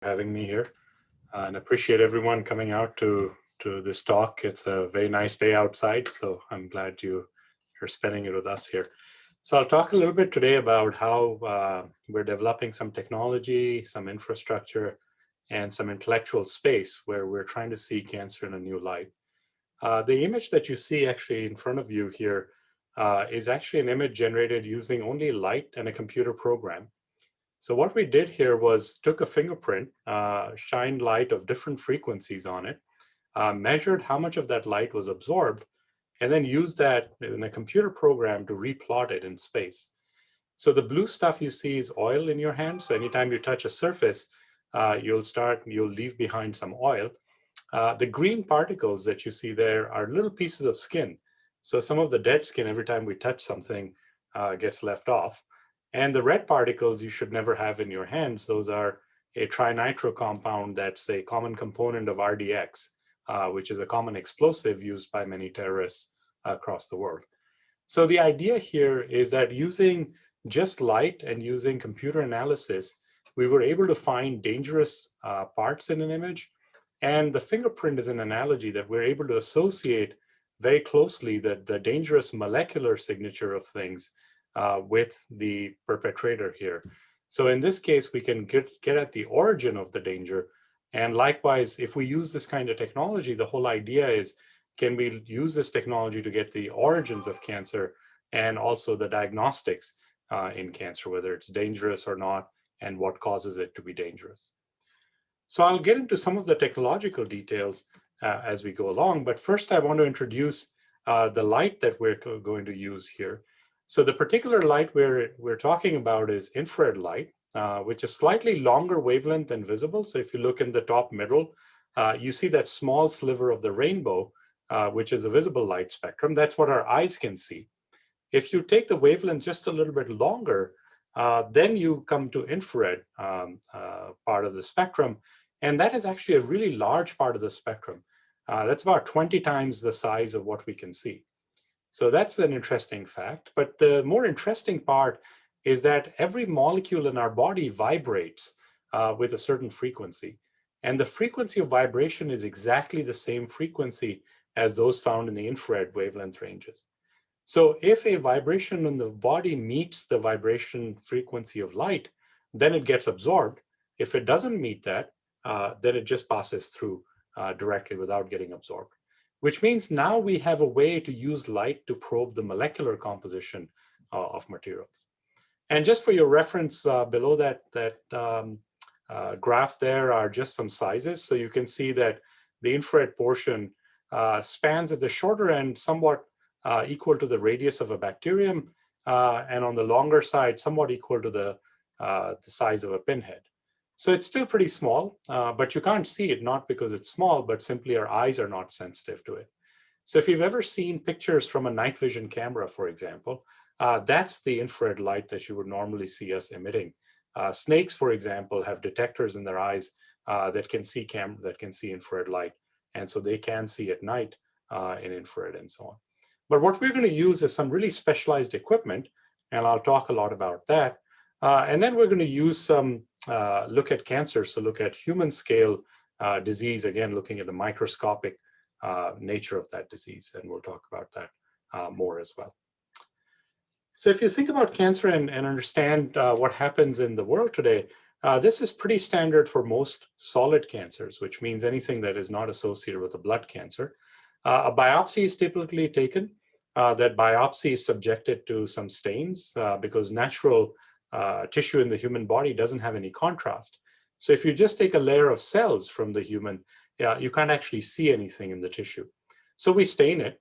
having me here, and appreciate everyone coming out to this talk. It's a very nice day outside, so I'm glad you're spending it with us here. So I'll talk a little bit today about how we're developing some technology, some infrastructure, and some intellectual space where we're trying to see cancer in a new light. The image that you see actually in front of you here is actually an image generated using only light and a computer program. So what we did here was took a fingerprint, shined light of different frequencies on it, measured how much of that light was absorbed, and then used that in a computer program to replot it in space. So the blue stuff you see is oil in your hand. So anytime you touch a surface, you'll leave behind some oil. The green particles that you see there are little pieces of skin. So some of the dead skin, every time we touch something, gets left off. And the red particles you should never have in your hands. Those are a trinitro compound that's a common component of RDX, which is a common explosive used by many terrorists across the world. So the idea here is that using just light and using computer analysis, we were able to find dangerous parts in an image. And the fingerprint is an analogy that we're able to associate very closely the dangerous molecular signature of things with the perpetrator here. So in this case, we can get at the origin of the danger. And likewise, if we use this kind of technology, the whole idea is, can we use this technology to get the origins of cancer and also the diagnostics in cancer, whether it's dangerous or not, and what causes it to be dangerous. So I'll get into some of the technological details as we go along, but first I want to introduce the light that we're going to use here. So the particular light we're talking about is infrared light, which is slightly longer wavelength than visible. So if you look in the top middle, you see that small sliver of the rainbow, which is a visible light spectrum. That's what our eyes can see. If you take the wavelength just a little bit longer, then you come to infrared part of the spectrum. And that is actually a really large part of the spectrum. That's about 20 times the size of what we can see. So that's an interesting fact. But the more interesting part is that every molecule in our body vibrates with a certain frequency. And the frequency of vibration is exactly the same frequency as those found in the infrared wavelength ranges. So if a vibration in the body meets the vibration frequency of light, then it gets absorbed. If it doesn't meet that, then it just passes through directly without getting absorbed, which means now we have a way to use light to probe the molecular composition of materials. And just for your reference, below that graph there are just some sizes. So you can see that the infrared portion spans at the shorter end somewhat equal to the radius of a bacterium, and on the longer side, somewhat equal to the size of a pinhead. So it's still pretty small, but you can't see it, not because it's small, but simply our eyes are not sensitive to it. So if you've ever seen pictures from a night vision camera, for example, that's the infrared light that you would normally see us emitting. Snakes, for example, have detectors in their eyes that can see infrared light, and so they can see at night in infrared and so on. But what we're going to use is some really specialized equipment, and I'll talk a lot about that. And then we're going to use some look at cancer, so look at human scale disease, again, looking at the microscopic nature of that disease, and we'll talk about that more as well. So if you think about cancer and understand what happens in the world today, this is pretty standard for most solid cancers, which means anything that is not associated with a blood cancer. A biopsy is typically taken. That biopsy is subjected to some stains because natural tissue in the human body doesn't have any contrast. So if you just take a layer of cells from the human, you can't actually see anything in the tissue. So we stain it.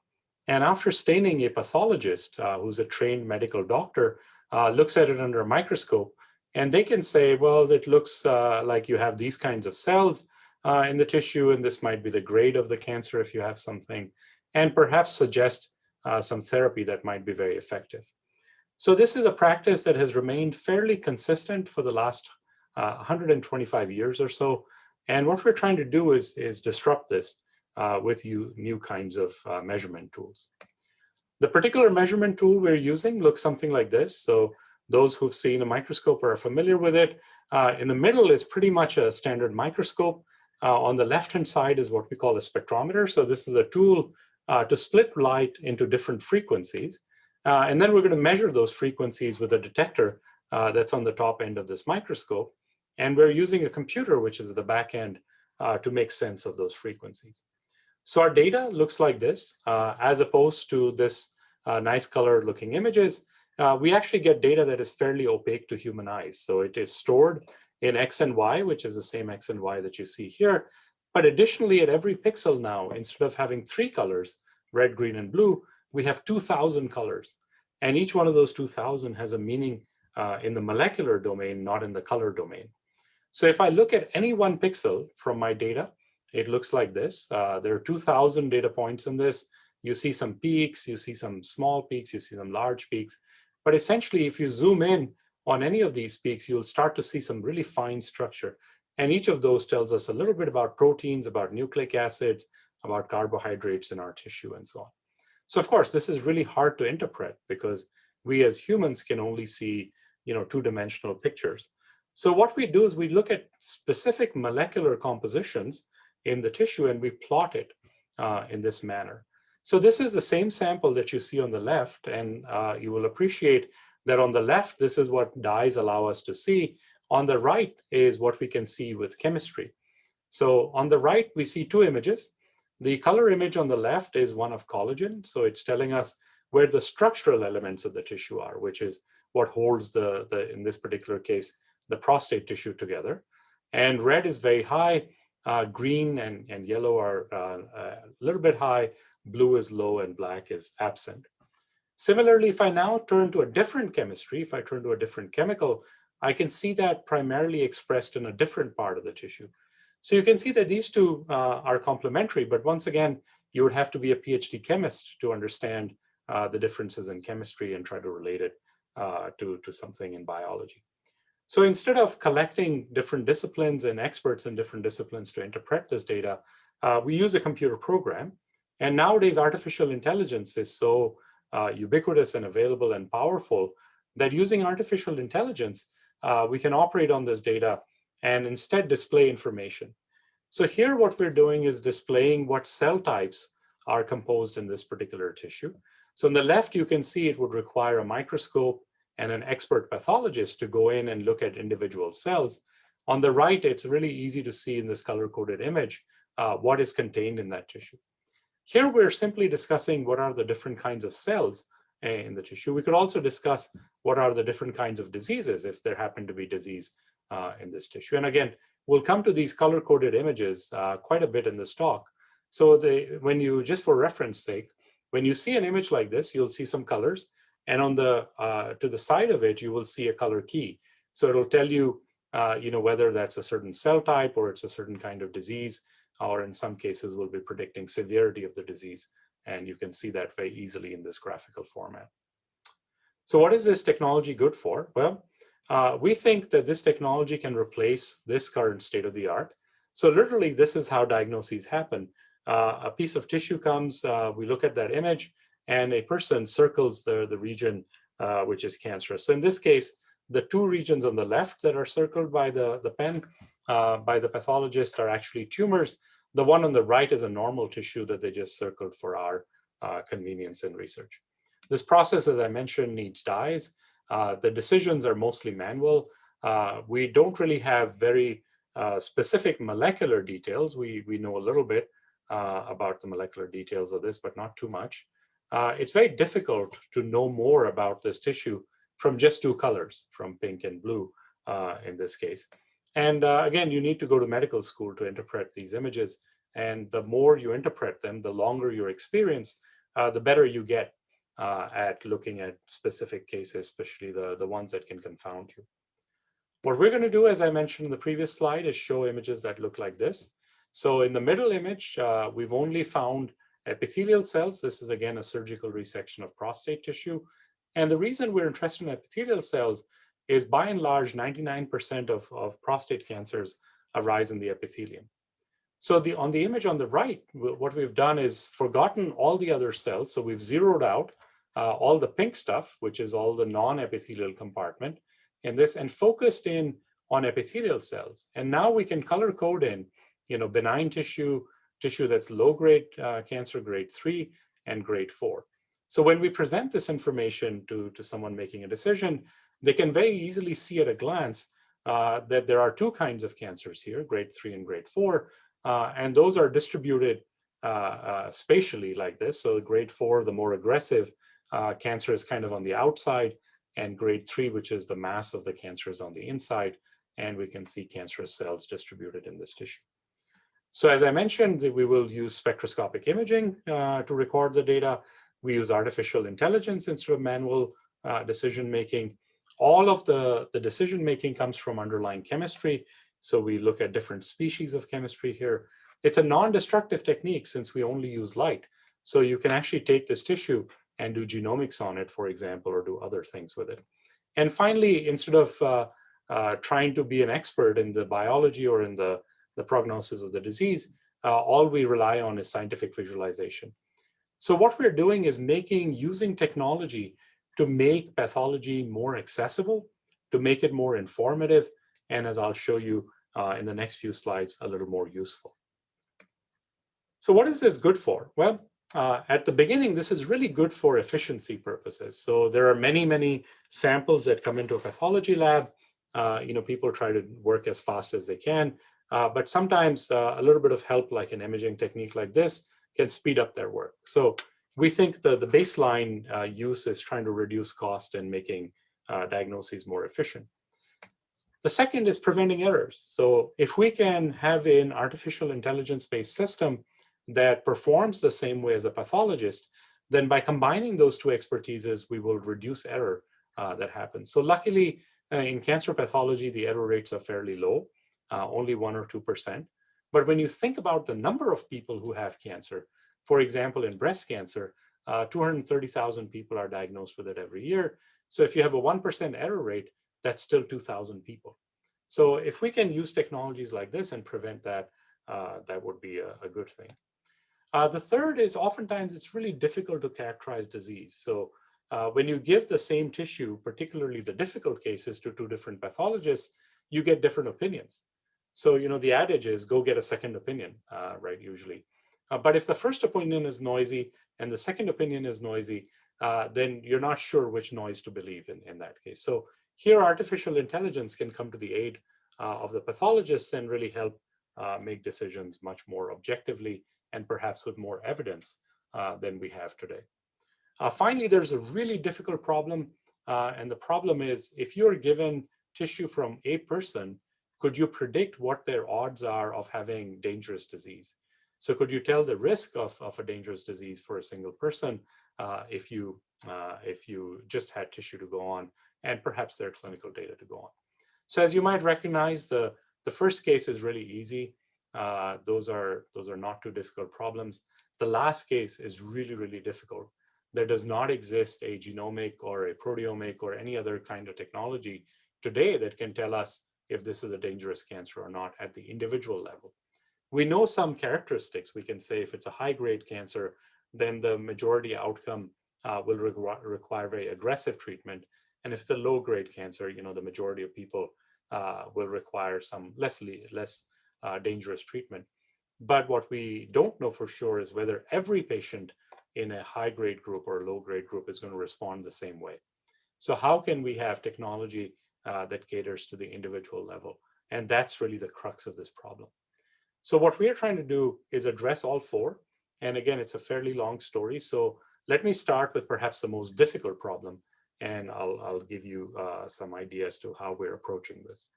And after staining, a pathologist who's a trained medical doctor looks at it under a microscope, and they can say, well, it looks like you have these kinds of cells in the tissue, and this might be the grade of the cancer if you have something, and perhaps suggest some therapy that might be very effective. So this is a practice that has remained fairly consistent for the last 125 years or so. And what we're trying to do is disrupt this with new kinds of measurement tools. The particular measurement tool we're using looks something like this. So those who've seen a microscope are familiar with it. In the middle is pretty much a standard microscope. On the left-hand side is what we call a spectrometer. So this is a tool to split light into different frequencies. And then we're going to measure those frequencies with a detector that's on the top end of this microscope. And we're using a computer, which is at the back end, to make sense of those frequencies. So our data looks like this, as opposed to this nice colored looking images. We actually get data that is fairly opaque to human eyes. So it is stored in X and Y, which is the same X and Y that you see here. But additionally, at every pixel now, instead of having 3 colors, red, green, and blue, we have 2,000 colors. And each one of those 2,000 has a meaning in the molecular domain, not in the color domain. So if I look at any one pixel from my data, it looks like this. There are 2,000 data points in this. You see some peaks, you see some small peaks, you see some large peaks. But essentially, if you zoom in on any of these peaks, you'll start to see some really fine structure. And each of those tells us a little bit about proteins, about nucleic acids, about carbohydrates in our tissue, and so on. So of course, this is really hard to interpret because we as humans can only see, two-dimensional pictures. So what we do is we look at specific molecular compositions in the tissue and we plot it in this manner. So this is the same sample that you see on the left, and you will appreciate that on the left, this is what dyes allow us to see. On the right is what we can see with chemistry. So on the right, we see 2 images. The color image on the left is one of collagen. So it's telling us where the structural elements of the tissue are, which is what holds in this particular case, the prostate tissue together. And red is very high. Green and yellow are a little bit high. Blue is low and black is absent. Similarly, if I now turn to a different chemistry, if I turn to a different chemical, I can see that primarily expressed in a different part of the tissue. So you can see that these two are complementary, but once again, you would have to be a PhD chemist to understand the differences in chemistry and try to relate it to something in biology. So instead of collecting different disciplines and experts in different disciplines to interpret this data, we use a computer program. And nowadays, artificial intelligence is so ubiquitous and available and powerful that using artificial intelligence, we can operate on this data and instead display information. So here what we're doing is displaying what cell types are composed in this particular tissue. So on the left, you can see it would require a microscope and an expert pathologist to go in and look at individual cells. On the right, it's really easy to see in this color-coded image what is contained in that tissue. Here, we're simply discussing what are the different kinds of cells in the tissue. We could also discuss what are the different kinds of diseases if there happen to be disease in this tissue. And again, we'll come to these color-coded images quite a bit in this talk. So when you, just for reference sake, when you see an image like this, you'll see some colors. And on the to the side of it, you will see a color key. So it'll tell you, whether that's a certain cell type or it's a certain kind of disease, or in some cases, we'll be predicting severity of the disease. And you can see that very easily in this graphical format. So what is this technology good for? Well, we think that this technology can replace this current state of the art. So literally, this is how diagnoses happen. A piece of tissue comes, we look at that image, and a person circles the region which is cancerous. So in this case, the 2 regions on the left that are circled by the pen, by the pathologist, are actually tumors. The one on the right is a normal tissue that they just circled for our convenience in research. This process, as I mentioned, needs dyes. The decisions are mostly manual. We don't really have very specific molecular details. We know a little bit about the molecular details of this, but not too much. It's very difficult to know more about this tissue from just 2 colors, from pink and blue in this case. And again, you need to go to medical school to interpret these images. And the more you interpret them, the longer your experience, the better you get at looking at specific cases, especially the ones that can confound you. What we're going to do, as I mentioned in the previous slide, is show images that look like this. So in the middle image, we've only found epithelial cells. This is, again, a surgical resection of prostate tissue. And the reason we're interested in epithelial cells is, by and large, 99% of prostate cancers arise in the epithelium. So on the image on the right, what we've done is forgotten all the other cells. So we've zeroed out all the pink stuff, which is all the non-epithelial compartment in this, and focused in on epithelial cells. And now we can color code in, benign tissue that's low-grade cancer, grade 3, and grade 4. So when we present this information to someone making a decision, they can very easily see at a glance that there are two kinds of cancers here, grade 3 and grade 4, and those are distributed spatially like this. So grade 4, the more aggressive cancer, is kind of on the outside, and grade 3, which is the mass of the cancer, is on the inside, and we can see cancerous cells distributed in this tissue. So as I mentioned, we will use spectroscopic imaging to record the data. We use artificial intelligence instead of manual decision-making. All of the decision-making comes from underlying chemistry. So we look at different species of chemistry here. It's a non-destructive technique since we only use light. So you can actually take this tissue and do genomics on it, for example, or do other things with it. And finally, instead of trying to be an expert in the biology or in the prognosis of the disease, all we rely on is scientific visualization. So what we're doing is using technology to make pathology more accessible, to make it more informative, and as I'll show you in the next few slides, a little more useful. So what is this good for? Well, at the beginning, this is really good for efficiency purposes. So there are many samples that come into a pathology lab. People try to work as fast as they can, but sometimes a little bit of help, like an imaging technique like this, can speed up their work. So we think the baseline use is trying to reduce cost and making diagnoses more efficient. The second is preventing errors. So if we can have an artificial intelligence-based system that performs the same way as a pathologist, then by combining those two expertises, we will reduce error that happens. So luckily, in cancer pathology, the error rates are fairly low, only 1 or 2%. But when you think about the number of people who have cancer, for example, in breast cancer, 230,000 people are diagnosed with it every year. So if you have a 1% error rate, that's still 2,000 people. So if we can use technologies like this and prevent that, that would be a good thing. The third is oftentimes it's really difficult to characterize disease. So when you give the same tissue, particularly the difficult cases, to two different pathologists, you get different opinions. So, the adage is go get a second opinion, right, usually. But if the first opinion is noisy and the second opinion is noisy, then you're not sure which noise to believe in that case. So here, artificial intelligence can come to the aid of the pathologists and really help make decisions much more objectively and perhaps with more evidence than we have today. Finally, there's a really difficult problem. And the problem is, if you're given tissue from a person, could you predict what their odds are of having dangerous disease? So could you tell the risk of a dangerous disease for a single person if you just had tissue to go on and perhaps their clinical data to go on? So as you might recognize, the first case is really easy. Those are not too difficult problems. The last case is really difficult. There does not exist a genomic or a proteomic or any other kind of technology today that can tell us if this is a dangerous cancer or not at the individual level. We know some characteristics. We can say if it's a high-grade cancer, then the majority outcome will require very aggressive treatment. And if it's a low-grade cancer, the majority of people will require some less dangerous treatment. But what we don't know for sure is whether every patient in a high-grade group or a low-grade group is going to respond the same way. So how can we have technology that caters to the individual level? And that's really the crux of this problem. So what we are trying to do is address all four. And again, it's a fairly long story. So let me start with perhaps the most difficult problem, and I'll give you some ideas to how we're approaching this.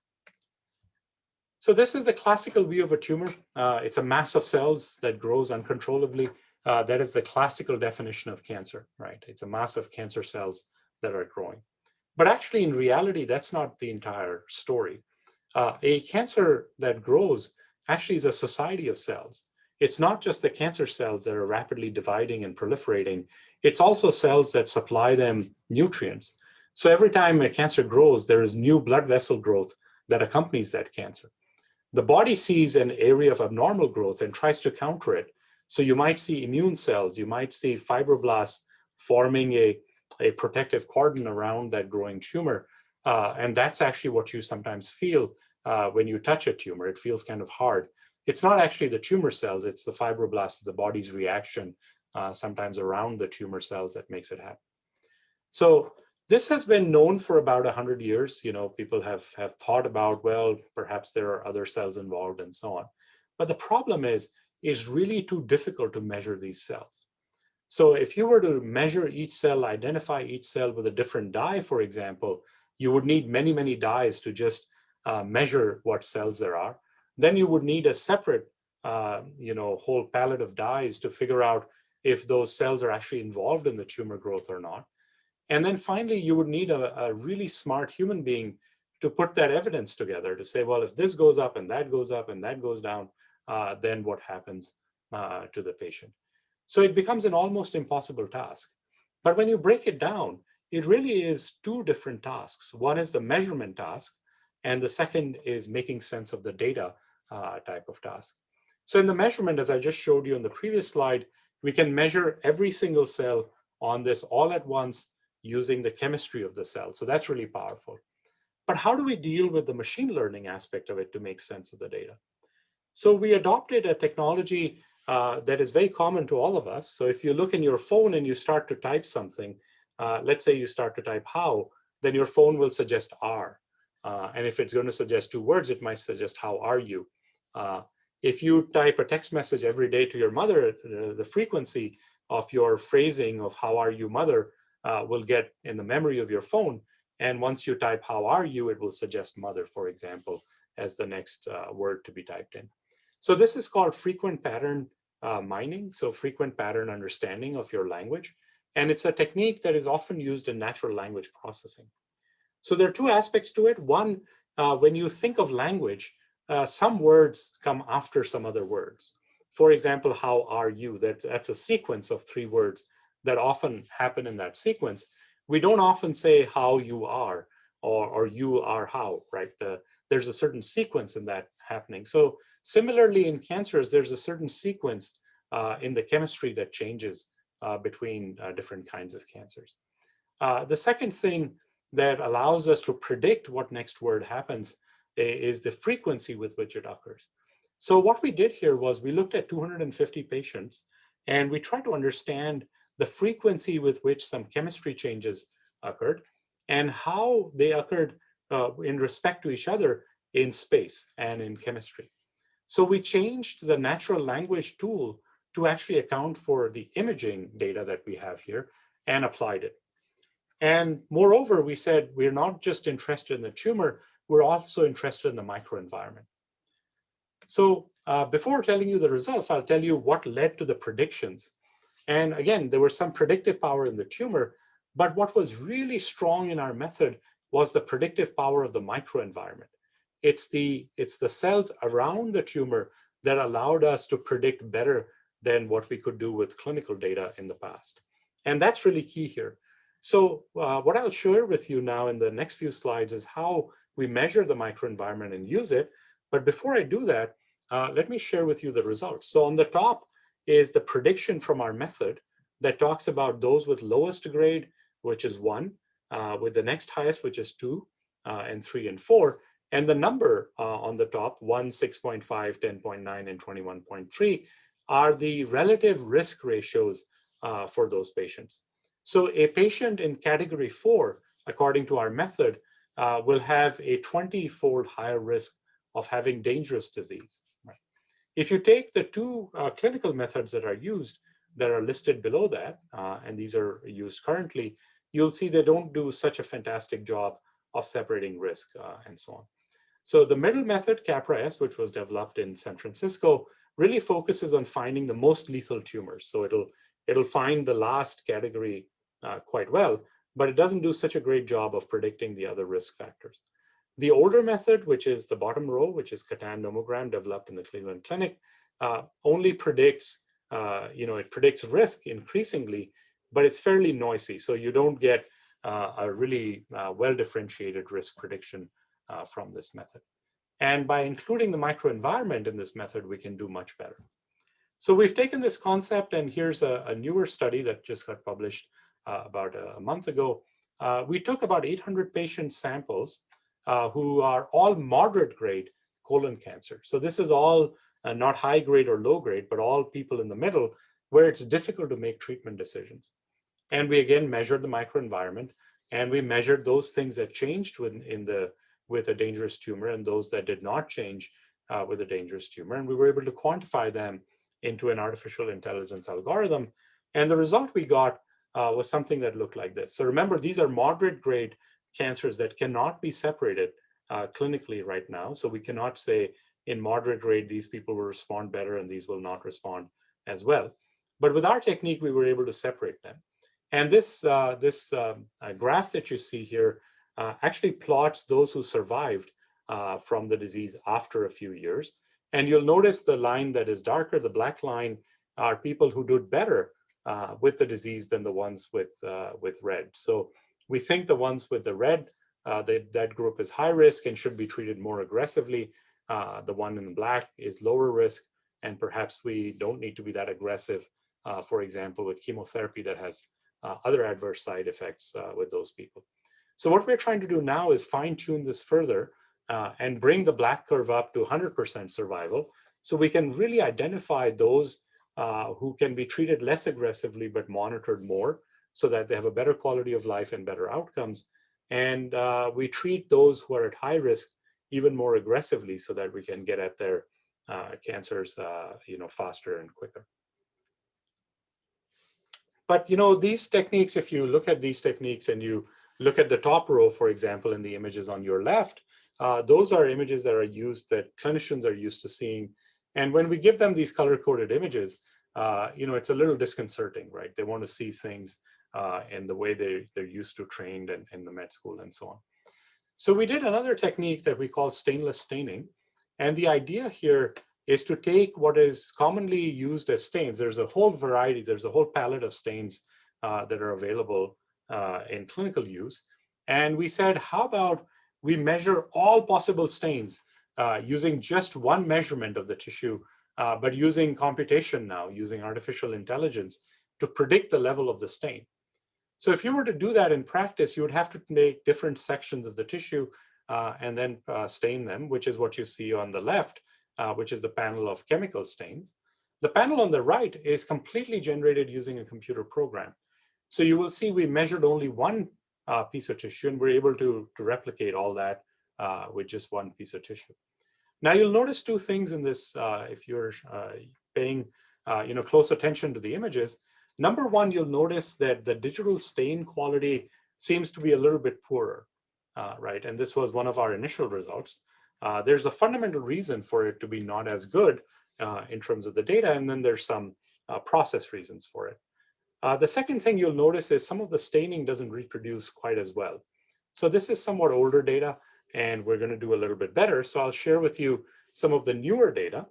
So this is the classical view of a tumor. It's a mass of cells that grows uncontrollably. That is the classical definition of cancer, right? It's a mass of cancer cells that are growing. But actually, in reality, that's not the entire story. A cancer that grows actually is a society of cells. It's not just the cancer cells that are rapidly dividing and proliferating. It's also cells that supply them nutrients. So every time a cancer grows, there is new blood vessel growth that accompanies that cancer. The body sees an area of abnormal growth and tries to counter it. So you might see immune cells, you might see fibroblasts forming a protective cordon around that growing tumor. And that's actually what you sometimes feel when you touch a tumor. It feels kind of hard. It's not actually the tumor cells, it's the fibroblasts, the body's reaction sometimes around the tumor cells that makes it happen. So this has been known for about 100 years. People have thought about, well, perhaps there are other cells involved and so on. But the problem is really too difficult to measure these cells. So if you were to measure each cell, identify each cell with a different dye, for example, you would need many, many dyes to just measure what cells there are. Then you would need a separate, whole palette of dyes to figure out if those cells are actually involved in the tumor growth or not. And then finally, you would need a really smart human being to put that evidence together to say, well, if this goes up and that goes up and that goes down, then what happens to the patient? So it becomes an almost impossible task. But when you break it down, it really is two different tasks. One is the measurement task, and the second is making sense of the data type of task. So in the measurement, as I just showed you in the previous slide, we can measure every single cell on this all at once using the chemistry of the cell. So that's really powerful. But how do we deal with the machine learning aspect of it to make sense of the data? So we adopted a technology that is very common to all of us. So if you look in your phone and you start to type something, let's say you start to type how, then your phone will suggest are. And if it's going to suggest two words, it might suggest how are you. If you type a text message every day to your mother, the frequency of your phrasing of how are you, mother, will get in the memory of your phone. And once you type how are you, it will suggest mother, for example, as the next word to be typed in. So this is called frequent pattern mining, so frequent pattern understanding of your language. And it's a technique that is often used in natural language processing. So there are two aspects to it. One, when you think of language, some words come after some other words. For example, how are you? That's a sequence of three words that often happen in that sequence. We don't often say how you are or you are how, right? There's a certain sequence in that happening. So similarly in cancers, there's a certain sequence in the chemistry that changes between different kinds of cancers. The second thing that allows us to predict what next word happens is the frequency with which it occurs. So what we did here was we looked at 250 patients and we tried to understand the frequency with which some chemistry changes occurred and how they occurred in respect to each other in space and in chemistry. So we changed the natural language tool to actually account for the imaging data that we have here and applied it. And moreover, we said we're not just interested in the tumor, we're also interested in the microenvironment. So before telling you the results, I'll tell you what led to the predictions. And again, there was some predictive power in the tumor, but what was really strong in our method was the predictive power of the microenvironment. It's the cells around the tumor that allowed us to predict better than what we could do with clinical data in the past. And that's really key here. So what I'll share with you now in the next few slides is how we measure the microenvironment and use it. But before I do that, let me share with you the results. So on the top is the prediction from our method that talks about those with lowest grade, which is 1, with the next highest, which is 2, and 3 and 4. And the number on the top, 1, 6.5, 10.9, and 21.3, are the relative risk ratios for those patients. So a patient in category 4, according to our method, will have a 20-fold higher risk of having dangerous disease. Right? If you take the two clinical methods that are used, that are listed below that, and these are used currently, you'll see they don't do such a fantastic job of separating risk and so on. So the middle method, CAPRA-S, which was developed in San Francisco, really focuses on finding the most lethal tumors. So it'll find the last category quite well, but it doesn't do such a great job of predicting the other risk factors. The older method, which is the bottom row, which is Catan nomogram developed in the Cleveland Clinic, only predicts, it predicts risk increasingly, but it's fairly noisy. So you don't get a really well-differentiated risk prediction from this method. And by including the microenvironment in this method, we can do much better. So we've taken this concept, and here's a newer study that just got published about a month ago we took about 800 patient samples who are all moderate grade colon cancer. So this is all not high grade or low grade, but all people in the middle where it's difficult to make treatment decisions. And we again measured the microenvironment, and we measured those things that changed with a dangerous tumor and those that did not change with a dangerous tumor. And we were able to quantify them into an artificial intelligence algorithm. And the result we got was something that looked like this. So remember, these are moderate grade cancers that cannot be separated clinically right now. So we cannot say in moderate grade, these people will respond better and these will not respond as well. But with our technique, we were able to separate them. And this graph that you see here actually plots those who survived from the disease after a few years. And you'll notice the line that is darker, the black line, are people who did better with the disease than the ones with red. So we think the ones with the red, that group is high risk and should be treated more aggressively. The one in black is lower risk, and perhaps we don't need to be that aggressive, for example, with chemotherapy that has other adverse side effects with those people. So what we're trying to do now is fine tune this further and bring the black curve up to 100% survival, so we can really identify those who can be treated less aggressively but monitored more, so that they have a better quality of life and better outcomes. And we treat those who are at high risk even more aggressively, so that we can get at their cancers faster and quicker. But these techniques, if you look at these techniques and you look at the top row, for example, in the images on your left, those are images that are used, that clinicians are used to seeing. And when we give them these color-coded images, it's a little disconcerting, right? They want to see things in the way they're used to, trained in the med school and so on. So we did another technique that we call stainless staining. And the idea here is to take what is commonly used as stains. There's a whole variety, there's a whole palette of stains that are available in clinical use. And we said, how about we measure all possible stains using just one measurement of the tissue, but using computation now, using artificial intelligence to predict the level of the stain. So if you were to do that in practice, you would have to make different sections of the tissue and then stain them, which is what you see on the left, which is the panel of chemical stains. The panel on the right is completely generated using a computer program. So you will see we measured only one piece of tissue, and we're able to replicate all that with just one piece of tissue. Now you'll notice two things in this if you're paying close attention to the images. Number one, you'll notice that the digital stain quality seems to be a little bit poorer, right? And this was one of our initial results. There's a fundamental reason for it to be not as good in terms of the data, and then there's some process reasons for it. The second thing you'll notice is some of the staining doesn't reproduce quite as well. So this is somewhat older data, and we're going to do a little bit better. So I'll share with you some of the newer data.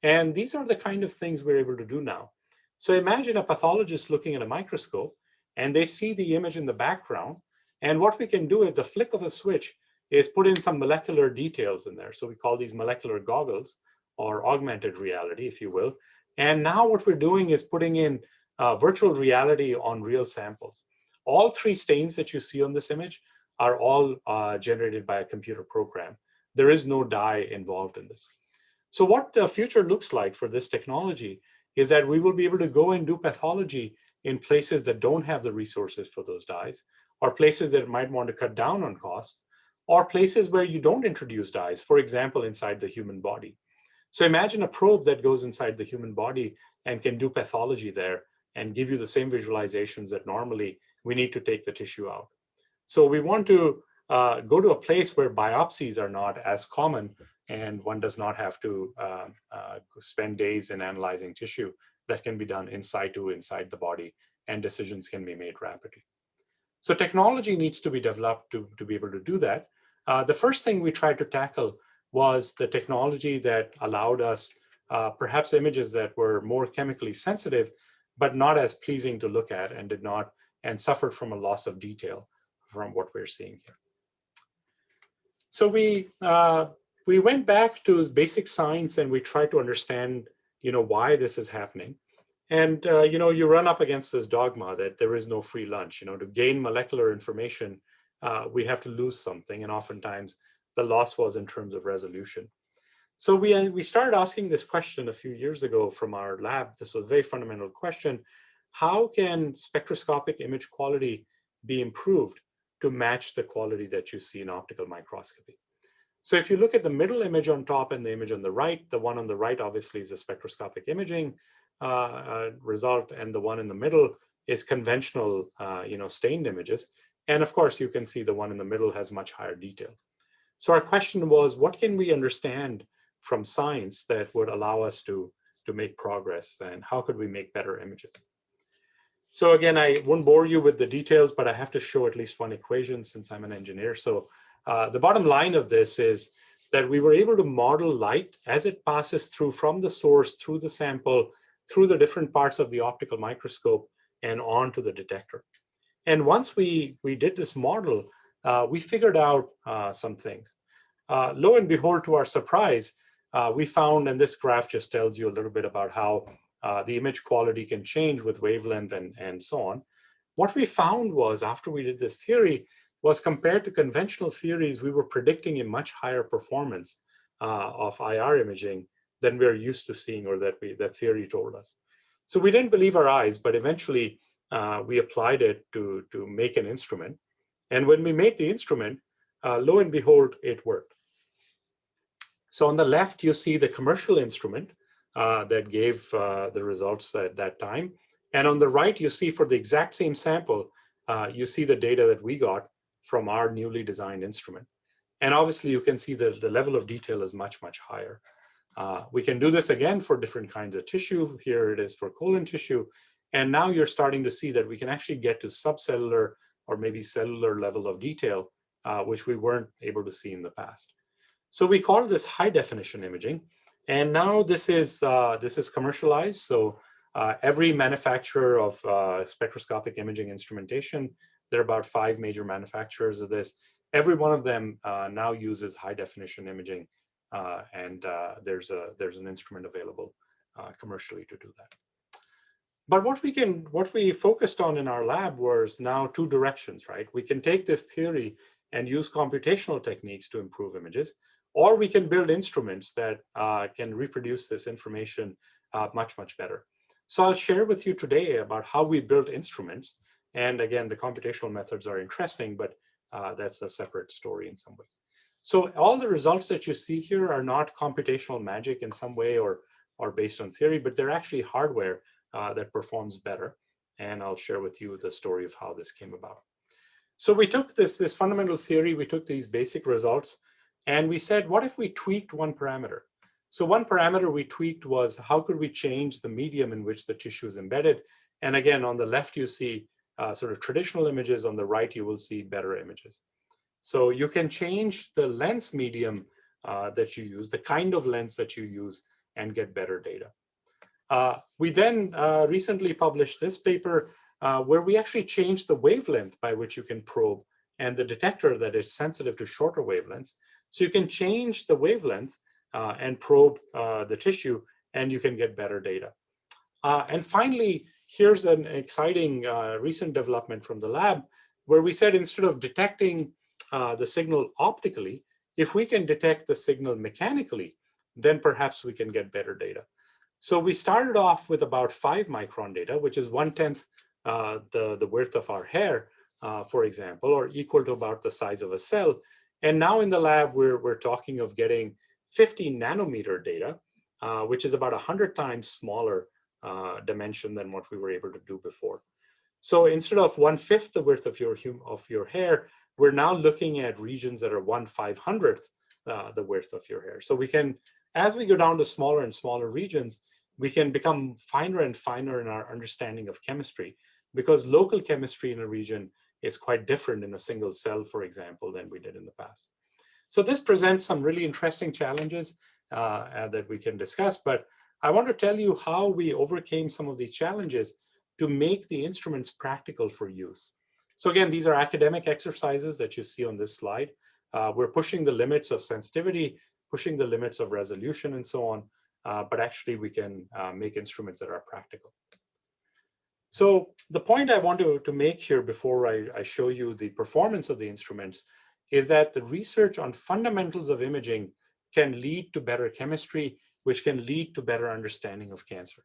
And these are the kind of things we're able to do now. So imagine a pathologist looking at a microscope, and they see the image in the background. And what we can do at the flick of a switch is put in some molecular details in there. So we call these molecular goggles, or augmented reality, if you will. And now what we're doing is putting in virtual reality on real samples. All three stains that you see on this image are all generated by a computer program. There is no dye involved in this. So what the future looks like for this technology is that we will be able to go and do pathology in places that don't have the resources for those dyes, or places that might want to cut down on costs, or places where you don't introduce dyes, for example, inside the human body. So imagine a probe that goes inside the human body and can do pathology there and give you the same visualizations that normally we need to take the tissue out. So we want to go to a place where biopsies are not as common, and one does not have to spend days in analyzing tissue. That can be done in situ, inside the body, and decisions can be made rapidly. So technology needs to be developed to be able to do that. The first thing we tried to tackle was the technology that allowed us perhaps images that were more chemically sensitive, but not as pleasing to look at, and suffered from a loss of detail from what we're seeing here. So we went back to basic science, and we tried to understand, why this is happening. And you run up against this dogma that there is no free lunch. To gain molecular information, we have to lose something, and oftentimes the loss was in terms of resolution. So we started asking this question a few years ago from our lab. This was a very fundamental question: how can spectroscopic image quality be improved to match the quality that you see in optical microscopy? So if you look at the middle image on top and the image on the right, the one on the right obviously is a spectroscopic imaging result, and the one in the middle is conventional, stained images. And of course, you can see the one in the middle has much higher detail. So our question was, what can we understand from science that would allow us to make progress, and how could we make better images? So again, I won't bore you with the details, but I have to show at least one equation since I'm an engineer. So the bottom line of this is that we were able to model light as it passes through from the source, through the sample, through the different parts of the optical microscope, and onto the detector. And once we did this model, we figured out some things. Lo and behold, to our surprise, we found, and this graph just tells you a little bit about how the image quality can change with wavelength and so on. What we found was, after we did this theory, was compared to conventional theories, we were predicting a much higher performance of IR imaging than we're used to seeing, or that theory told us. So we didn't believe our eyes, but eventually we applied it to make an instrument. And when we made the instrument, lo and behold, it worked. So on the left, you see the commercial instrument that gave the results at that time. And on the right, you see for the exact same sample, you see the data that we got from our newly designed instrument. And obviously, you can see that the level of detail is much, much higher. We can do this again for different kinds of tissue. Here it is for colon tissue. And now you're starting to see that we can actually get to subcellular or maybe cellular level of detail, which we weren't able to see in the past. So we call this high definition imaging. And now this is commercialized. So every manufacturer of spectroscopic imaging instrumentation, there are about 5 major manufacturers of this. Every one of them now uses high definition imaging, and there's an instrument available commercially to do that. But what we focused on in our lab was now 2 directions, right? We can take this theory and use computational techniques to improve images, or we can build instruments that can reproduce this information much, much better. So I'll share with you today about how we built instruments. And again, the computational methods are interesting, but that's a separate story in some ways. So all the results that you see here are not computational magic in some way or based on theory, but they're actually hardware that performs better. And I'll share with you the story of how this came about. So we took this fundamental theory, we took these basic results, and we said, what if we tweaked one parameter? So one parameter we tweaked was, how could we change the medium in which the tissue is embedded? And again, on the left, you see sort of traditional images. On the right, you will see better images. So you can change the lens medium that you use, the kind of lens that you use, and get better data. We then recently published this paper where we actually changed the wavelength by which you can probe and the detector that is sensitive to shorter wavelengths. So you can change the wavelength and probe the tissue, and you can get better data. And finally, here's an exciting recent development from the lab where we said, instead of detecting the signal optically, if we can detect the signal mechanically, then perhaps we can get better data. So we started off with about 5 micron data, which is 1/10 the width of our hair, for example, or equal to about the size of a cell. And now in the lab, we're talking of getting 50 nanometer data, which is about 100 times smaller dimension than what we were able to do before. So instead of 1/5 the width of your hair, we're now looking at regions that are 1/500th the width of your hair. So we can, as we go down to smaller and smaller regions, we can become finer and finer in our understanding of chemistry, because local chemistry in a region is quite different in a single cell, for example, than we did in the past. So this presents some really interesting challenges that we can discuss, but I want to tell you how we overcame some of these challenges to make the instruments practical for use. So again, these are academic exercises that you see on this slide. We're pushing the limits of sensitivity, pushing the limits of resolution, and so on, but actually we can make instruments that are practical. So the point I want to make here before I show you the performance of the instruments is that the research on fundamentals of imaging can lead to better chemistry, which can lead to better understanding of cancer.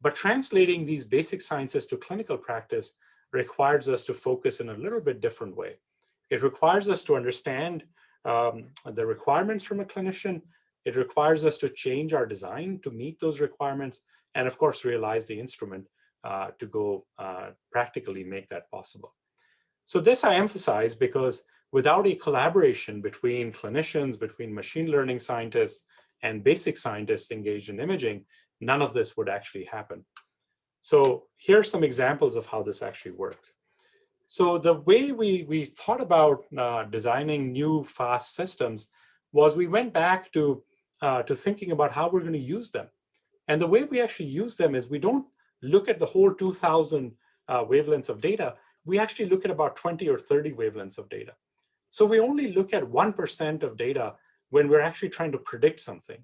But translating these basic sciences to clinical practice requires us to focus in a little bit different way. It requires us to understand the requirements from a clinician. It requires us to change our design to meet those requirements, and of course, realize the instrument to go practically make that possible. So this I emphasize because without a collaboration between clinicians, between machine learning scientists, and basic scientists engaged in imaging, none of this would actually happen. So here's some examples of how this actually works. So the way we thought about designing new fast systems was we went back to thinking about how we're going to use them. And the way we actually use them is we don't look at the whole 2,000 wavelengths of data. We actually look at about 20 or 30 wavelengths of data. So we only look at 1% of data when we're actually trying to predict something.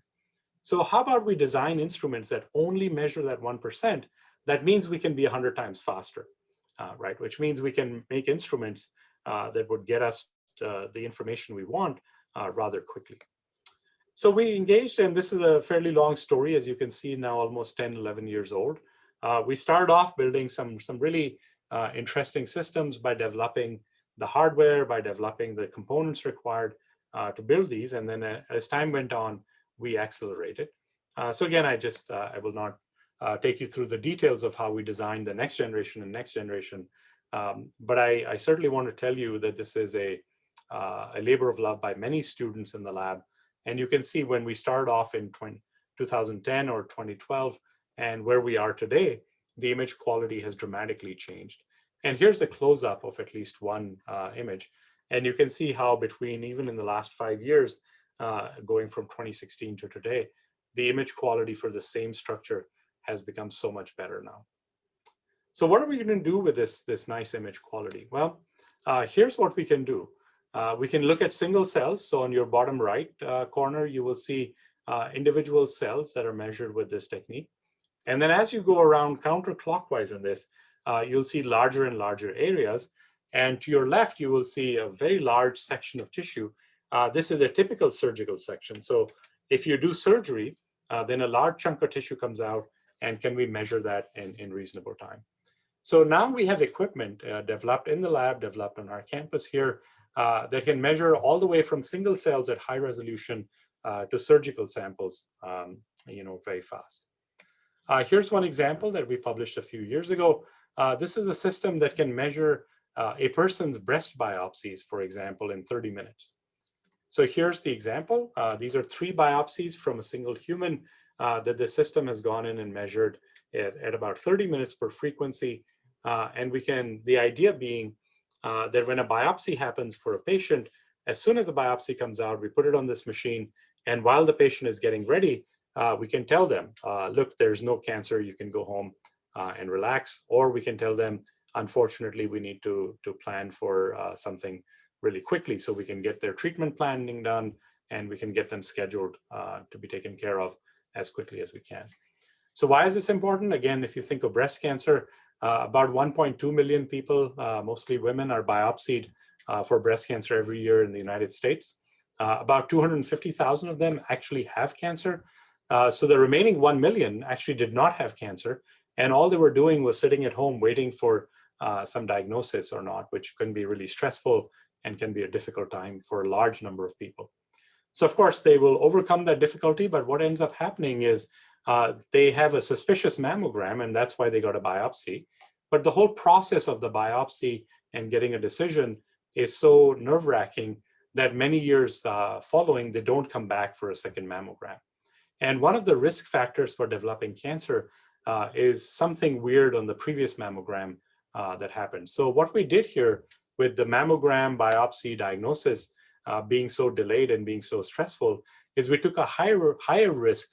So how about we design instruments that only measure that 1%? That means we can be 100 times faster, right? Which means we can make instruments that would get us the information we want rather quickly. So we engaged, and this is a fairly long story, as you can see now, almost 10, 11 years old. We started off building some really interesting systems by developing the hardware, by developing the components required to build these. And then as time went on, we accelerated. So again, I will not take you through the details of how we designed the next generation and next generation. But I certainly want to tell you that this is a labor of love by many students in the lab. And you can see when we started off in 2010 or 2012 and where we are today, the image quality has dramatically changed. And here's a close-up of at least one image. And you can see how between even in the last 5 years, going from 2016 to today, the image quality for the same structure has become so much better now. So what are we going to do with this nice image quality? Well, here's what we can do. We can look at single cells. So on your bottom right corner, you will see individual cells that are measured with this technique. And then as you go around counterclockwise in this, you'll see larger and larger areas. And to your left, you will see a very large section of tissue. This is a typical surgical section. So if you do surgery, then a large chunk of tissue comes out, and can we measure that in reasonable time? So now we have equipment developed in the lab, developed on our campus here, that can measure all the way from single cells at high resolution to surgical samples, very fast. Here's one example that we published a few years ago. This is a system that can measure a person's breast biopsies, for example, in 30 minutes. So here's the example. These are 3 biopsies from a single human that the system has gone in and measured at about 30 minutes per frequency. And the idea being that when a biopsy happens for a patient, as soon as the biopsy comes out, we put it on this machine. And while the patient is getting ready, we can tell them, look, there's no cancer, you can go home and relax. Or we can tell them, unfortunately, we need to plan for something really quickly so we can get their treatment planning done and we can get them scheduled to be taken care of as quickly as we can. So why is this important? Again, if you think of breast cancer, about 1.2 million people, mostly women, are biopsied for breast cancer every year in the United States. About 250,000 of them actually have cancer. So the remaining 1 million actually did not have cancer. And all they were doing was sitting at home waiting for some diagnosis or not, which can be really stressful and can be a difficult time for a large number of people. So of course, they will overcome that difficulty. But what ends up happening is they have a suspicious mammogram, and that's why they got a biopsy. But the whole process of the biopsy and getting a decision is so nerve-wracking that many years following, they don't come back for a second mammogram. And one of the risk factors for developing cancer is something weird on the previous mammogram that happened. So what we did here with the mammogram biopsy diagnosis being so delayed and being so stressful is we took a higher risk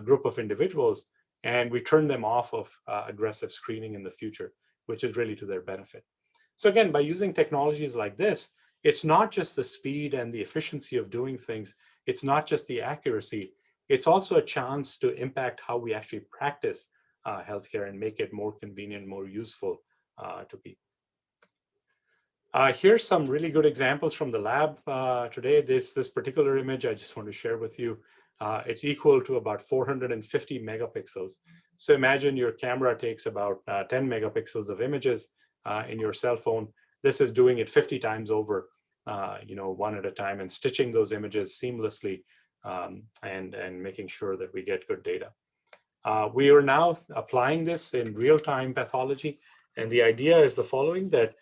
group of individuals and we turned them off of aggressive screening in the future, which is really to their benefit. So again, by using technologies like this, it's not just the speed and the efficiency of doing things. It's not just the accuracy. It's also a chance to impact how we actually practice healthcare and make it more convenient, more useful to people. Here's some really good examples from the lab today. This particular image I just want to share with you. It's equal to about 450 megapixels. So imagine your camera takes about 10 megapixels of images in your cell phone. This is doing it 50 times over, one at a time, and stitching those images seamlessly and making sure that we get good data. We are now applying this in real-time pathology. And the idea is the following, that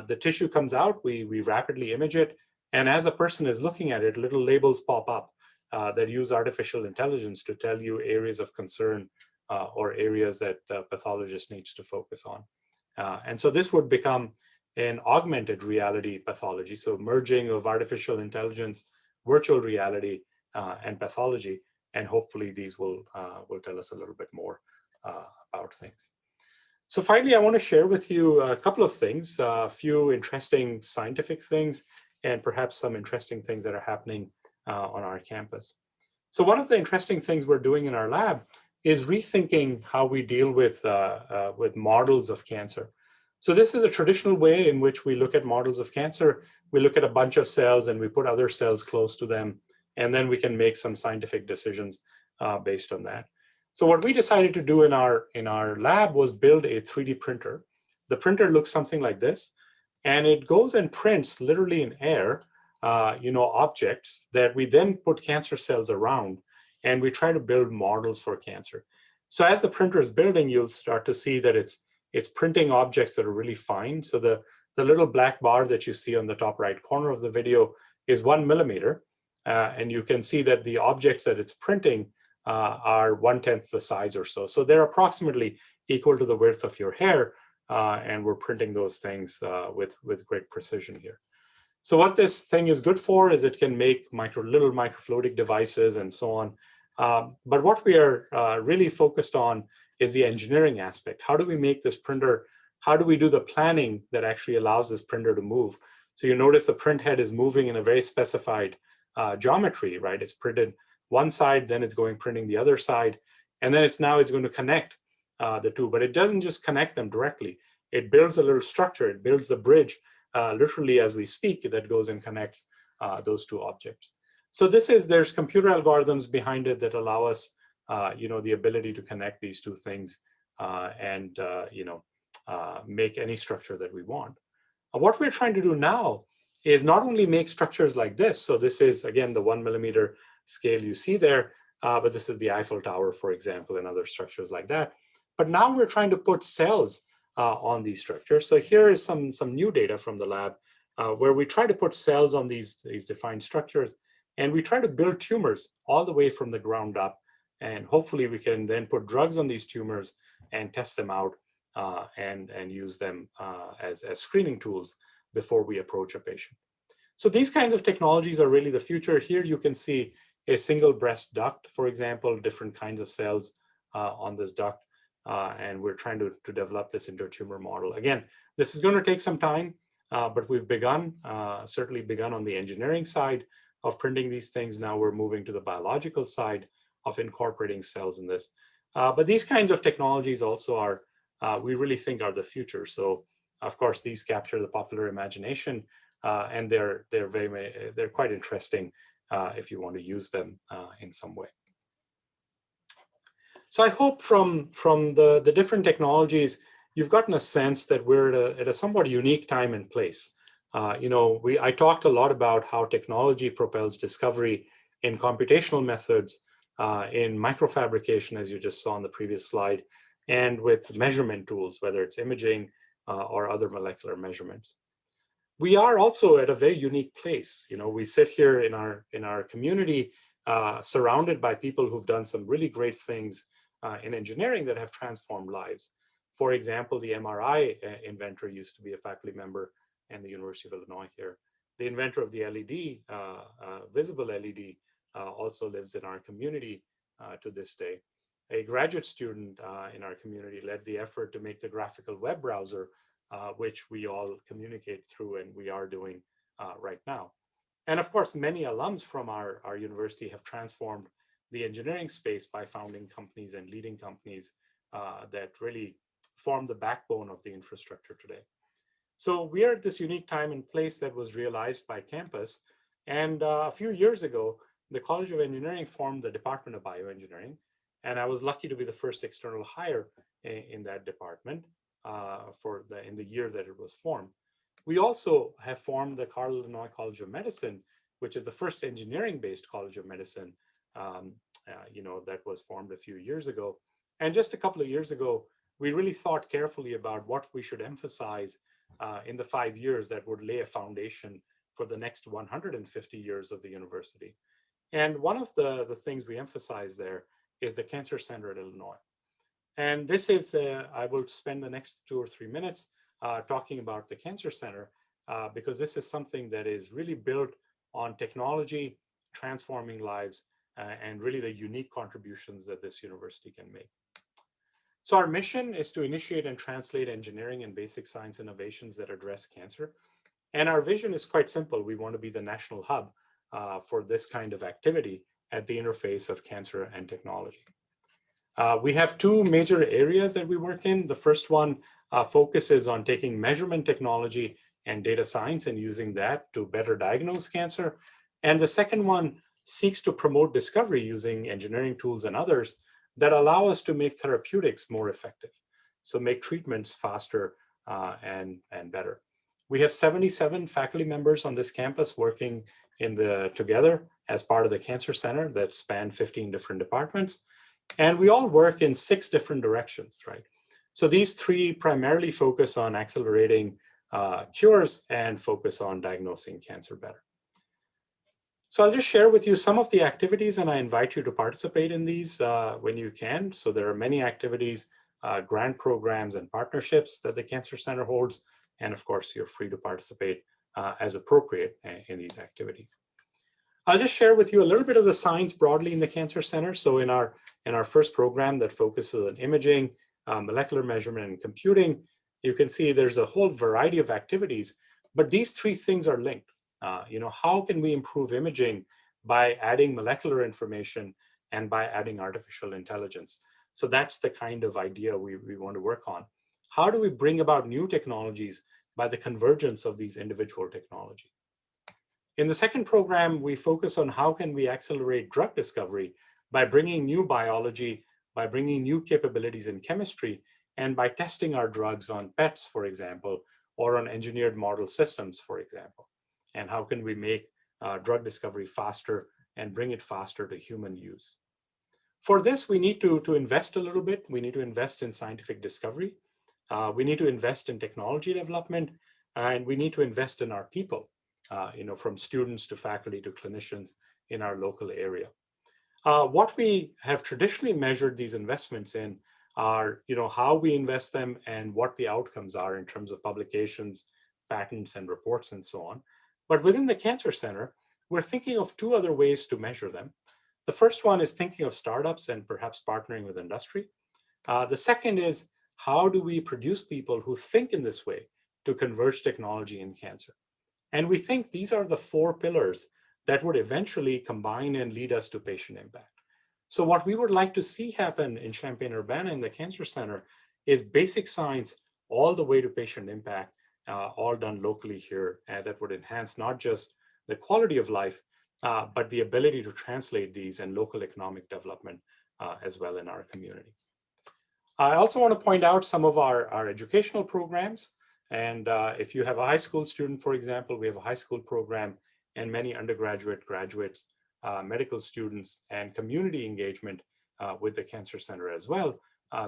the tissue comes out, we rapidly image it, and as a person is looking at it, little labels pop up that use artificial intelligence to tell you areas of concern or areas that the pathologist needs to focus on. And so this would become an augmented reality pathology, so merging of artificial intelligence, virtual reality, and pathology, and hopefully these will tell us a little bit more about things. So finally, I want to share with you a couple of things, a few interesting scientific things, and perhaps some interesting things that are happening on our campus. So one of the interesting things we're doing in our lab is rethinking how we deal with models of cancer. So this is a traditional way in which we look at models of cancer. We look at a bunch of cells and we put other cells close to them, and then we can make some scientific decisions based on that. So what we decided to do in our lab was build a 3D printer. The printer looks something like this, and it goes and prints literally in air, objects that we then put cancer cells around, and we try to build models for cancer. So as the printer is building, you'll start to see that it's printing objects that are really fine. So the little black bar that you see on the top right corner of the video is 1 millimeter. And you can see that the objects that it's printing are 1/10 the size or so. So they're approximately equal to the width of your hair, and we're printing those things with great precision here. So what this thing is good for is it can make little microfluidic devices and so on. But what we are really focused on is the engineering aspect. How do we make this printer? How do we do the planning that actually allows this printer to move? So you notice the print head is moving in a very specified geometry, right? It's printed one side, then it's going printing the other side, and then it's going to connect the two. But it doesn't just connect them directly. It builds a little structure. It builds the bridge literally as we speak that goes and connects those two objects. So there's computer algorithms behind it that allow us, the ability to connect these two things and make any structure that we want. What we're trying to do now is not only make structures like this. So this is, again, the 1 millimeter scale you see there, but this is the Eiffel Tower, for example, and other structures like that. But now we're trying to put cells on these structures. So here is some new data from the lab where we try to put cells on these defined structures, and we try to build tumors all the way from the ground up. And hopefully we can then put drugs on these tumors and test them out and use them as screening tools before we approach a patient. So these kinds of technologies are really the future. Here you can see a single breast duct, for example, different kinds of cells on this duct. And we're trying to develop this into a tumor model. Again, this is going to take some time, but we've certainly begun on the engineering side of printing these things. Now we're moving to the biological side of incorporating cells in this. But these kinds of technologies also are, we really think, are the future. So of course, these capture the popular imagination, and they're quite interesting if you want to use them in some way. So I hope from the different technologies, you've gotten a sense that we're at a somewhat unique time and place. I talked a lot about how technology propels discovery in computational methods, in microfabrication, as you just saw on the previous slide, and with measurement tools, whether it's imaging or other molecular measurements. We are also at a very unique place. We sit here in our community, surrounded by people who've done some really great things in engineering that have transformed lives. For example, the MRI inventor used to be a faculty member in the University of Illinois here. The inventor of the LED, visible LED, also lives in our community to this day. A graduate student in our community led the effort to make the graphical web browser, which we all communicate through, and we are doing right now. And of course, many alums from our university have transformed the engineering space by founding companies and leading companies that really form the backbone of the infrastructure today. So we are at this unique time and place that was realized by campus. And a few years ago, the College of Engineering formed the Department of Bioengineering. And I was lucky to be the first external hire in that department in the year that it was formed. We also have formed the Carle Illinois College of Medicine, which is the first engineering-based college of medicine, that was formed a few years ago. And just a couple of years ago, we really thought carefully about what we should emphasize in the 5 years that would lay a foundation for the next 150 years of the university. And one of the things we emphasize there is the Cancer Center at Illinois. And this is, I will spend the next 2 or 3 minutes talking about the Cancer Center because this is something that is really built on technology, transforming lives, and really the unique contributions that this university can make. So our mission is to initiate and translate engineering and basic science innovations that address cancer. And our vision is quite simple. We want to be the national hub for this kind of activity at the interface of cancer and technology. We have 2 major areas that we work in. The first one focuses on taking measurement technology and data science and using that to better diagnose cancer. And the second one seeks to promote discovery using engineering tools and others that allow us to make therapeutics more effective. So make treatments faster and better. We have 77 faculty members on this campus working together as part of the Cancer Center that span 15 different departments. And we all work in 6 different directions, right? So these 3 primarily focus on accelerating cures and focus on diagnosing cancer better. So I'll just share with you some of the activities, and I invite you to participate in these when you can. So there are many activities, grant programs, and partnerships that the Cancer Center holds. And of course, you're free to participate as appropriate in these activities. I'll just share with you a little bit of the science broadly in the Cancer Center. So in our first program that focuses on imaging, molecular measurement, and computing, you can see there's a whole variety of activities, but these 3 things are linked. How can we improve imaging by adding molecular information and by adding artificial intelligence? So that's the kind of idea we want to work on. How do we bring about new technologies by the convergence of these individual technologies? In the second program, we focus on how can we accelerate drug discovery by bringing new biology, by bringing new capabilities in chemistry, and by testing our drugs on pets, for example, or on engineered model systems, for example. And how can we make drug discovery faster and bring it faster to human use? For this, we need to invest a little bit. We need to invest in scientific discovery. We need to invest in technology development, and we need to invest in our people, from students to faculty to clinicians in our local area. What we have traditionally measured these investments in are, how we invest them and what the outcomes are in terms of publications, patents, and reports, and so on. But within the Cancer Center, we're thinking of 2 other ways to measure them. The first one is thinking of startups and perhaps partnering with industry. The second is, how do we produce people who think in this way to converge technology in cancer? And we think these are the 4 pillars that would eventually combine and lead us to patient impact. So what we would like to see happen in Champaign-Urbana in the Cancer Center is basic science all the way to patient impact, all done locally here, that would enhance not just the quality of life, but the ability to translate these in local economic development as well in our community. I also want to point out some of our educational programs. And if you have a high school student, for example, we have a high school program and many undergraduate, graduates, medical students, and community engagement with the Cancer Center as well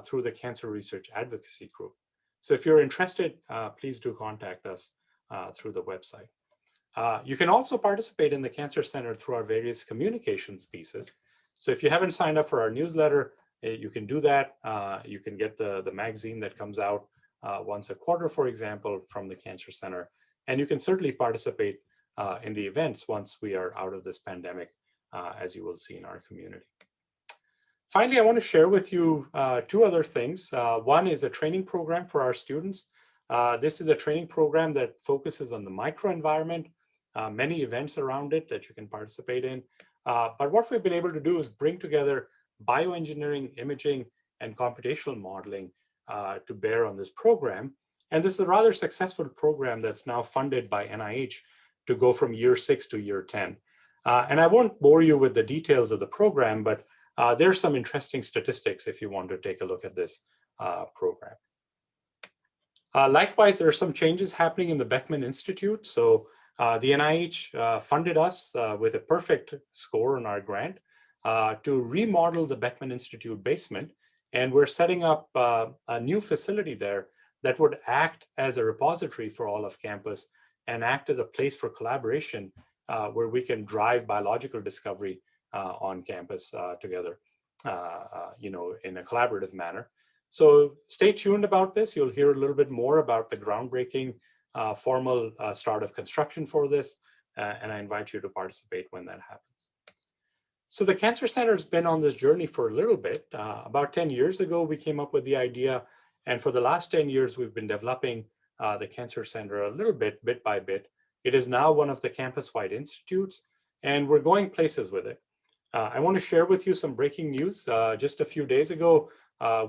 through the Cancer Research Advocacy Group. So if you're interested, please do contact us through the website. You can also participate in the Cancer Center through our various communications pieces. So if you haven't signed up for our newsletter, you can do that. You can get the magazine that comes out once a quarter, for example, from the Cancer Center. And you can certainly participate in the events once we are out of this pandemic, as you will see in our community. Finally, I want to share with you 2 other things. One is a training program for our students. This is a training program that focuses on the microenvironment, many events around it that you can participate in. But what we've been able to do is bring together bioengineering, imaging, and computational modeling to bear on this program. And this is a rather successful program that's now funded by NIH to go from year 6 to year 10. And I won't bore you with the details of the program, but there's some interesting statistics if you want to take a look at this program. Likewise, there are some changes happening in the Beckman Institute. So the NIH funded us with a perfect score on our grant to remodel the Beckman Institute basement. And we're setting up a new facility there that would act as a repository for all of campus and act as a place for collaboration where we can drive biological discovery on campus together, in a collaborative manner. So stay tuned about this. You'll hear a little bit more about the groundbreaking formal start of construction for this, and I invite you to participate when that happens. So the Cancer Center has been on this journey for a little bit. About 10 years ago, we came up with the idea, and for the last 10 years, we've been developing the Cancer Center a little bit by bit. It is now one of the campus-wide institutes, and we're going places with it. I want to share with you some breaking news. Just a few days ago,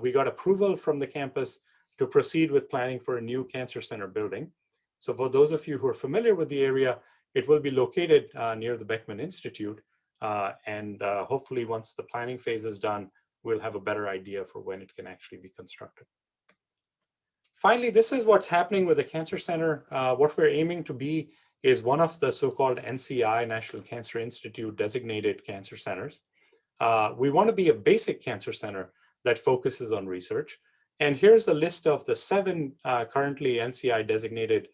we got approval from the campus to proceed with planning for a new Cancer Center building. So for those of you who are familiar with the area, it will be located near the Beckman Institute. And hopefully once the planning phase is done, we'll have a better idea for when it can actually be constructed. Finally, this is what's happening with the Cancer Center. What we're aiming to be is one of the so-called NCI, National Cancer Institute designated cancer centers. We want to be a basic cancer center that focuses on research. And here's a list of the 7 currently NCI designated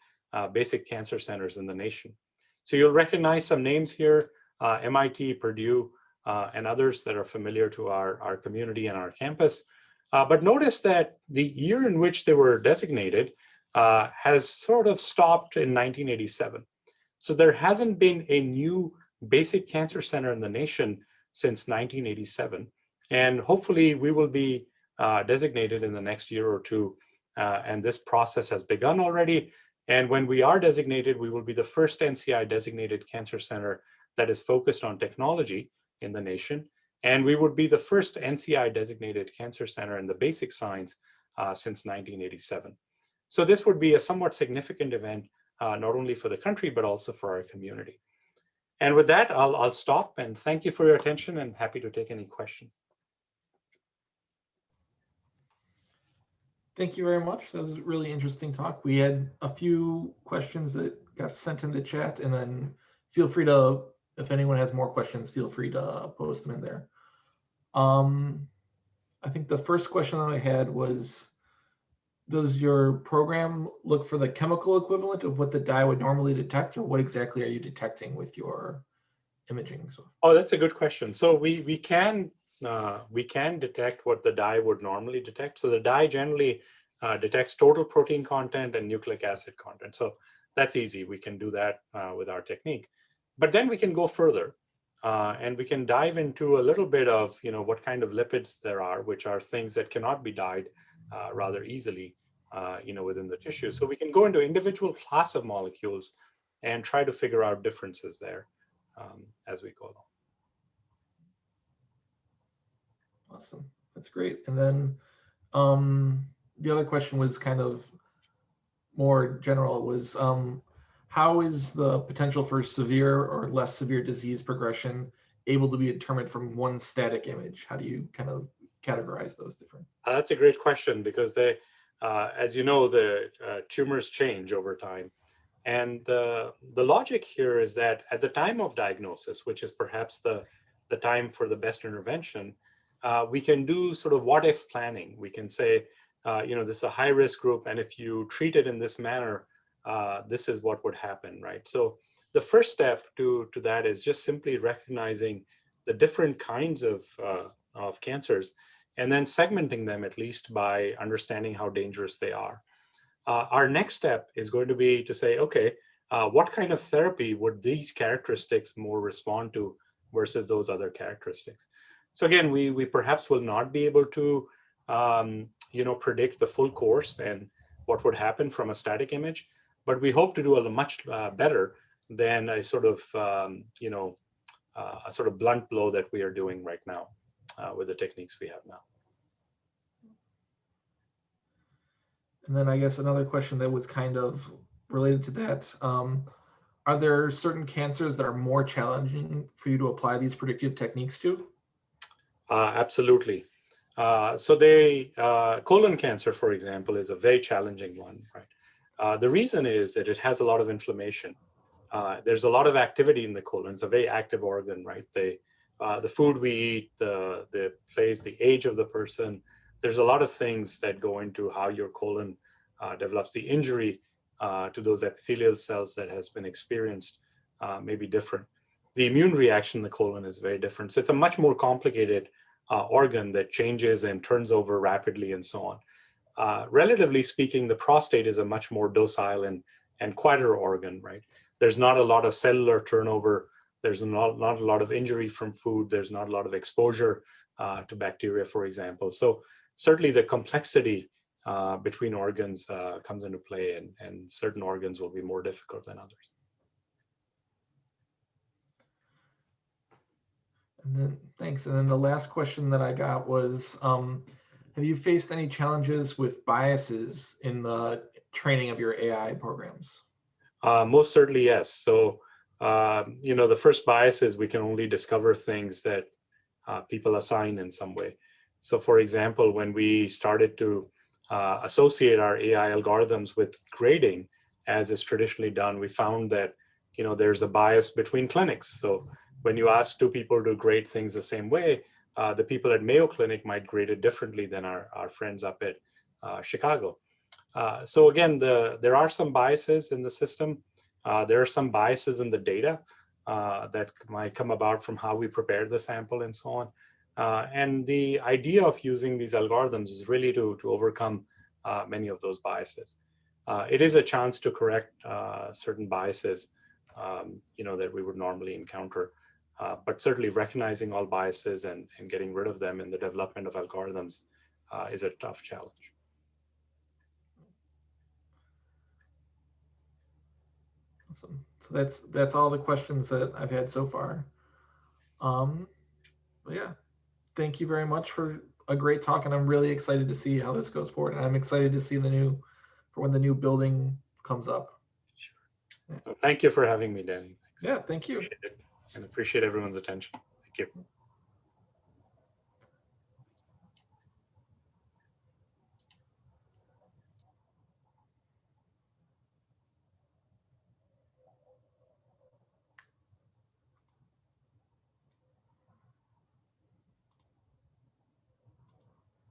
basic cancer centers in the nation. So you'll recognize some names here, MIT, Purdue, and others that are familiar to our community and our campus. But notice that the year in which they were designated has sort of stopped in 1987. So there hasn't been a new basic cancer center in the nation since 1987. And hopefully we will be designated in the next year or two. And this process has begun already. And when we are designated, we will be the first NCI designated cancer center that is focused on technology in the nation. And we would be the first NCI designated cancer center in the basic science since 1987. So this would be a somewhat significant event, not only for the country, but also for our community. And with that, I'll stop and thank you for your attention and happy to take any questions. Thank you very much. That was a really interesting talk. We had a few questions that got sent in the chat, and then feel free to, if anyone has more questions, feel free to post them in there. I think the first question that I had was, does your program look for the chemical equivalent of what the dye would normally detect, or what exactly are you detecting with your imaging? Oh, that's a good question. So we can detect what the dye would normally detect. So the dye generally detects total protein content and nucleic acid content. So that's easy. We can do that with our technique. But then we can go further and we can dive into a little bit of what kind of lipids there are, which are things that cannot be dyed rather easily within the tissue. So we can go into individual class of molecules and try to figure out differences there as we go along. Awesome, that's great. And then the other question was kind of more general, was how is the potential for severe or less severe disease progression able to be determined from one static image? How do you kind of categorize those different? That's a great question, because they, as you know, the tumors change over time. And the logic here is that at the time of diagnosis, which is perhaps the time for the best intervention, we can do sort of what if planning. We can say, this is a high risk group, and if you treat it in this manner, this is what would happen, right? So the first step to that is just simply recognizing the different kinds of cancers, and then segmenting them at least by understanding how dangerous they are. Our next step is going to be to say, okay, what kind of therapy would these characteristics more respond to versus those other characteristics? So again, we perhaps will not be able to predict the full course and what would happen from a static image, but we hope to do a much better than a sort of a sort of blunt blow that we are doing right now with the techniques we have now. And then I guess another question that was kind of related to that, are there certain cancers that are more challenging for you to apply these predictive techniques to? Absolutely. Colon cancer, for example, is a very challenging one, right? The reason is that it has a lot of inflammation. There's a lot of activity in the colon. It's a very active organ, right? The food we eat, the place, the age of the person. There's a lot of things that go into how your colon develops. The injury to those epithelial cells that has been experienced may be different. The immune reaction in the colon is very different. So it's a much more complicated organ that changes and turns over rapidly and so on. Relatively speaking, the prostate is a much more docile and quieter organ, right? There's not a lot of cellular turnover. There's not a lot of injury from food. There's not a lot of exposure to bacteria, for example. So certainly the complexity between organs comes into play, and certain organs will be more difficult than others. And then, thanks. And then the last question that I got was, have you faced any challenges with biases in the training of your AI programs? Most certainly, yes. So, the first bias is we can only discover things that people assign in some way. So, for example, when we started to associate our AI algorithms with grading, as is traditionally done, we found that, there's a bias between clinics. So when you ask two people to grade things the same way, the people at Mayo Clinic might grade it differently than our friends up at Chicago. So again, there are some biases in the system. There are some biases in the data that might come about from how we prepare the sample and so on. And the idea of using these algorithms is really to overcome many of those biases. It is a chance to correct certain biases, that we would normally encounter. But certainly recognizing all biases and getting rid of them in the development of algorithms is a tough challenge. Awesome. So that's all the questions that I've had so far. Yeah, thank you very much for a great talk, and I'm really excited to see how this goes forward. And I'm excited to see for when the new building comes up. Sure. Yeah. Well, thank you for having me, Danny. Yeah, thank you. Appreciate it, and appreciate everyone's attention. Thank you.